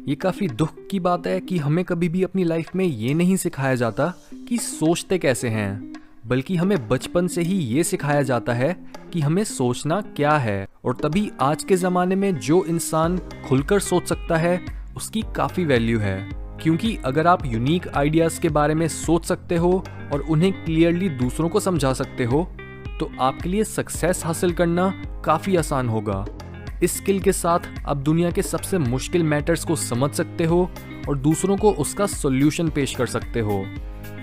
ये काफ़ी दुख की बात है कि हमें कभी भी अपनी लाइफ में ये नहीं सिखाया जाता कि सोचते कैसे हैं, बल्कि हमें बचपन से ही ये सिखाया जाता है कि हमें सोचना क्या है। और तभी आज के ज़माने में जो इंसान खुलकर सोच सकता है उसकी काफ़ी वैल्यू है, क्योंकि अगर आप यूनिक आइडियाज़ के बारे में सोच सकते हो और उन्हें क्लियरली दूसरों को समझा सकते हो तो आपके लिए सक्सेस हासिल करना काफ़ी आसान होगा। इस स्किल के साथ आप दुनिया के सबसे मुश्किल मैटर्स को समझ सकते हो और दूसरों को उसका सॉल्यूशन पेश कर सकते हो।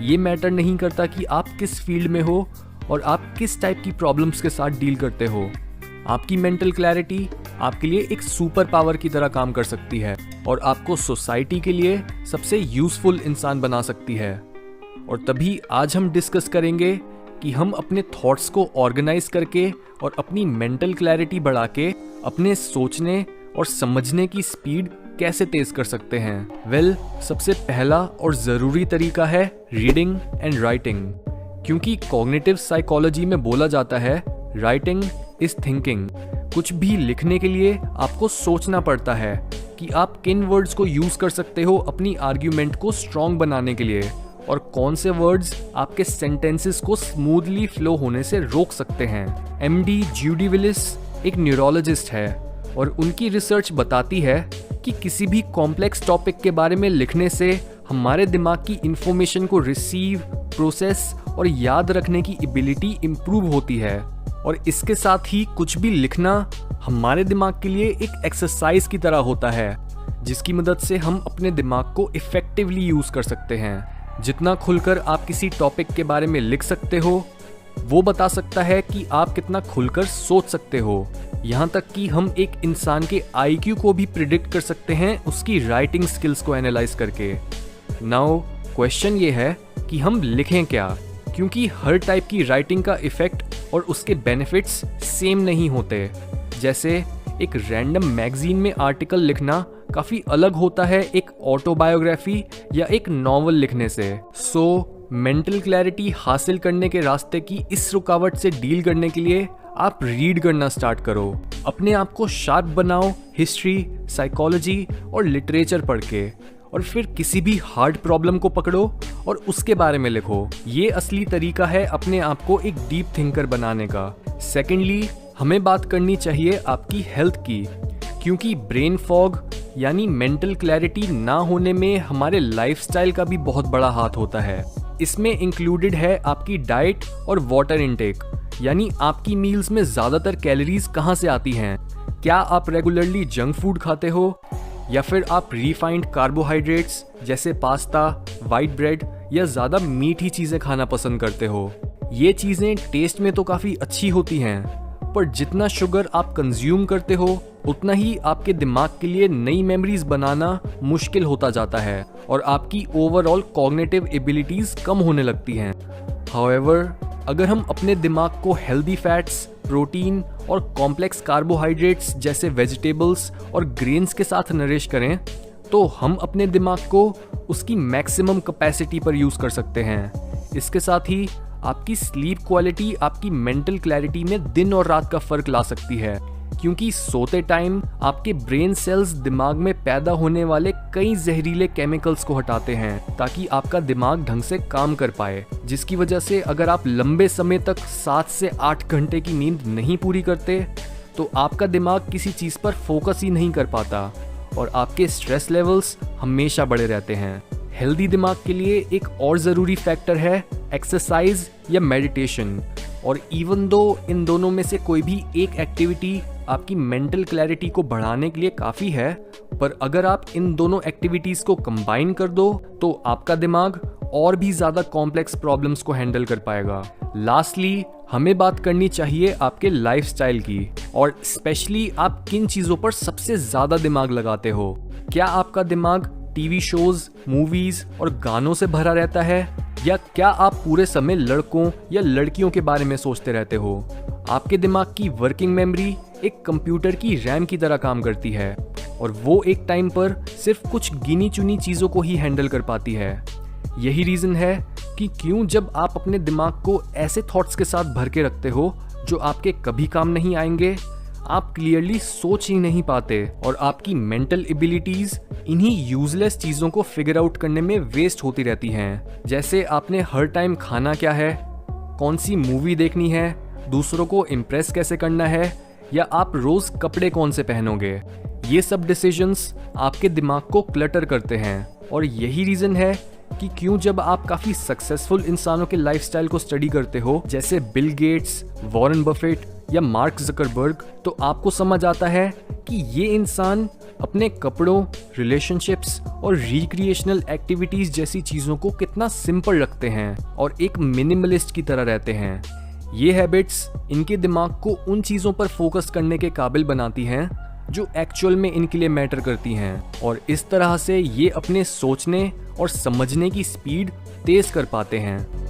ये मैटर नहीं करता कि आप किस फील्ड में हो और आप किस टाइप की प्रॉब्लम्स के साथ डील करते हो। आपकी मेंटल क्लैरिटी आपके लिए एक सुपर पावर की तरह काम कर सकती है और आपको सोसाइटी के लिए सबसे यूजफुल इंसान बना सकती है। और तभी आज हम डिस्कस करेंगे कि हम अपने थॉट्स को ऑर्गेनाइज करके और अपनी मेंटल क्लैरिटी बढ़ा के अपने सोचने और समझने की स्पीड कैसे तेज कर सकते हैं। सबसे पहला और ज़रूरी तरीका है रीडिंग एंड राइटिंग, क्योंकि कॉग्निटिव साइकोलॉजी में बोला जाता है राइटिंग इज थिंकिंग। कुछ भी लिखने के लिए आपको सोचना पड़ता है कि आप किन वर्ड्स को यूज़ कर सकते हो अपनी आर्ग्यूमेंट को स्ट्रॉन्ग बनाने के लिए और कौन से वर्ड्स आपके सेंटेंसेस को स्मूथली फ्लो होने से रोक सकते हैं। एमडी ज्यूडी विलिस एक न्यूरोलॉजिस्ट है और उनकी रिसर्च बताती है कि किसी भी कॉम्प्लेक्स टॉपिक के बारे में लिखने से हमारे दिमाग की इंफॉर्मेशन को रिसीव, प्रोसेस और याद रखने की एबिलिटी इम्प्रूव होती है। और इसके साथ ही कुछ भी लिखना हमारे दिमाग के लिए एक एक्सरसाइज की तरह होता है, जिसकी मदद से हम अपने दिमाग को इफेक्टिवली यूज कर सकते हैं। जितना खुलकर आप किसी टॉपिक के बारे में लिख सकते हो वो बता सकता है कि आप कितना खुलकर सोच सकते हो। यहाँ तक कि हम एक इंसान के आईक्यू को भी प्रिडिक्ट कर सकते हैं उसकी राइटिंग स्किल्स को एनालाइज करके। नाउ क्वेश्चन ये है कि हम लिखें क्या, क्योंकि हर टाइप की राइटिंग का इफेक्ट और उसके बेनिफिट्स सेम नहीं होते। जैसे एक रैंडम मैगजीन में आर्टिकल लिखना काफ़ी अलग होता है एक ऑटोबायोग्राफी या एक नॉवल लिखने से। मेंटल क्लैरिटी हासिल करने के रास्ते की इस रुकावट से डील करने के लिए आप रीड करना स्टार्ट करो। अपने आप को शार्प बनाओ हिस्ट्री, साइकोलॉजी और लिटरेचर पढ़ के, और फिर किसी भी हार्ड प्रॉब्लम को पकड़ो और उसके बारे में लिखो। ये असली तरीका है अपने आप को एक डीप थिंकर बनाने का। सेकेंडली, हमें बात करनी चाहिए आपकी हेल्थ की, क्योंकि ब्रेन फॉग यानी मेंटल क्लैरिटी ना होने में हमारे लाइफस्टाइल का भी बहुत बड़ा हाथ होता है। इसमें इंक्लूडेड है आपकी डाइट और वाटर इनटेक, यानी आपकी मील्स में ज़्यादातर कैलोरीज कहाँ से आती हैं। क्या आप रेगुलरली जंक फूड खाते हो या फिर आप रिफाइंड कार्बोहाइड्रेट्स जैसे पास्ता, वाइट ब्रेड या ज़्यादा मीठी चीज़ें खाना पसंद करते हो। ये चीज़ें टेस्ट में तो काफ़ी अच्छी होती हैं, पर जितना शुगर आप कंज्यूम करते हो उतना ही आपके दिमाग के लिए नई मेमोरीज बनाना मुश्किल होता जाता है और आपकी ओवरऑल कॉग्निटिव एबिलिटीज कम होने लगती हैं। हाउएवर, अगर हम अपने दिमाग को हेल्दी फैट्स, प्रोटीन और कॉम्प्लेक्स कार्बोहाइड्रेट्स जैसे वेजिटेबल्स और ग्रेन्स के साथ नरिश करें तो हम अपने दिमाग को उसकी मैक्सिमम कैपेसिटी पर यूज़ कर सकते हैं। इसके साथ ही आपकी स्लीप क्वालिटी आपकी मेंटल क्लैरिटी में दिन और रात का फर्क ला सकती है, क्योंकि सोते टाइम आपके ब्रेन सेल्स दिमाग में पैदा होने वाले कई जहरीले केमिकल्स को हटाते हैं ताकि आपका दिमाग ढंग से काम कर पाए, जिसकी वजह से अगर आप लंबे समय तक 7 से 8 घंटे की नींद नहीं पूरी करते तो आपका दिमाग किसी चीज़ पर फोकस ही नहीं कर पाता और आपके स्ट्रेस लेवल्स हमेशा बढ़े रहते हैं। हेल्दी दिमाग के लिए एक और ज़रूरी फैक्टर है एक्सरसाइज या मेडिटेशन, और इवन दो इन दोनों में से कोई भी एक एक्टिविटी आपकी मेंटल क्लैरिटी को बढ़ाने के लिए काफ़ी है, पर अगर आप इन दोनों एक्टिविटीज़ को कंबाइन कर दो तो आपका दिमाग और भी ज़्यादा कॉम्प्लेक्स प्रॉब्लम्स को हैंडल कर पाएगा। लास्टली, हमें बात करनी चाहिए आपके लाइफस्टाइल की, और स्पेशली आप किन चीज़ों पर सबसे ज़्यादा दिमाग लगाते हो। क्या आपका दिमाग टीवी शोज, मूवीज और गानों से भरा रहता है, या क्या आप पूरे समय लड़कों या लड़कियों के बारे में सोचते रहते हो। आपके दिमाग की वर्किंग मेमोरी एक कंप्यूटर की रैम की तरह काम करती है और वो एक टाइम पर सिर्फ कुछ गिनी चुनी चीज़ों को ही हैंडल कर पाती है। यही रीज़न है कि क्यों जब आप अपने दिमाग को ऐसे थॉट्स के साथ भर के रखते हो जो आपके कभी काम नहीं आएंगे, आप क्लियरली सोच ही नहीं पाते और आपकी मेंटल एबिलिटीज इन्हीं यूजलेस चीजों को फिगर आउट करने में वेस्ट होती रहती हैं। जैसे आपने हर टाइम खाना क्या है, कौन सी मूवी देखनी है, दूसरों को इम्प्रेस कैसे करना है, या आप रोज कपड़े कौन से पहनोगे। ये सब डिसीजंस आपके दिमाग को क्लटर करते हैं और यही रीजन है कि क्यों जब आप काफी सक्सेसफुल इंसानों के लाइफस्टाइल को स्टडी करते हो, जैसे बिल गेट्स, वॉरेन बफेट या मार्क ज़करबर्ग, तो आपको समझ आता है कि ये इंसान अपने कपड़ों, रिलेशनशिप्स और रिक्रिएशनल एक्टिविटीज जैसी चीजों को कितना सिंपल रखते हैं और एक मिनिमलिस्ट की तरह रहते हैं। ये हैबिट्स इनके दिमाग को उन चीजों पर फोकस करने के काबिल बनाती हैं जो एक्चुअल में इनके लिए मैटर करती हैं, और इस तरह से ये अपने सोचने और समझने की स्पीड तेज कर पाते हैं।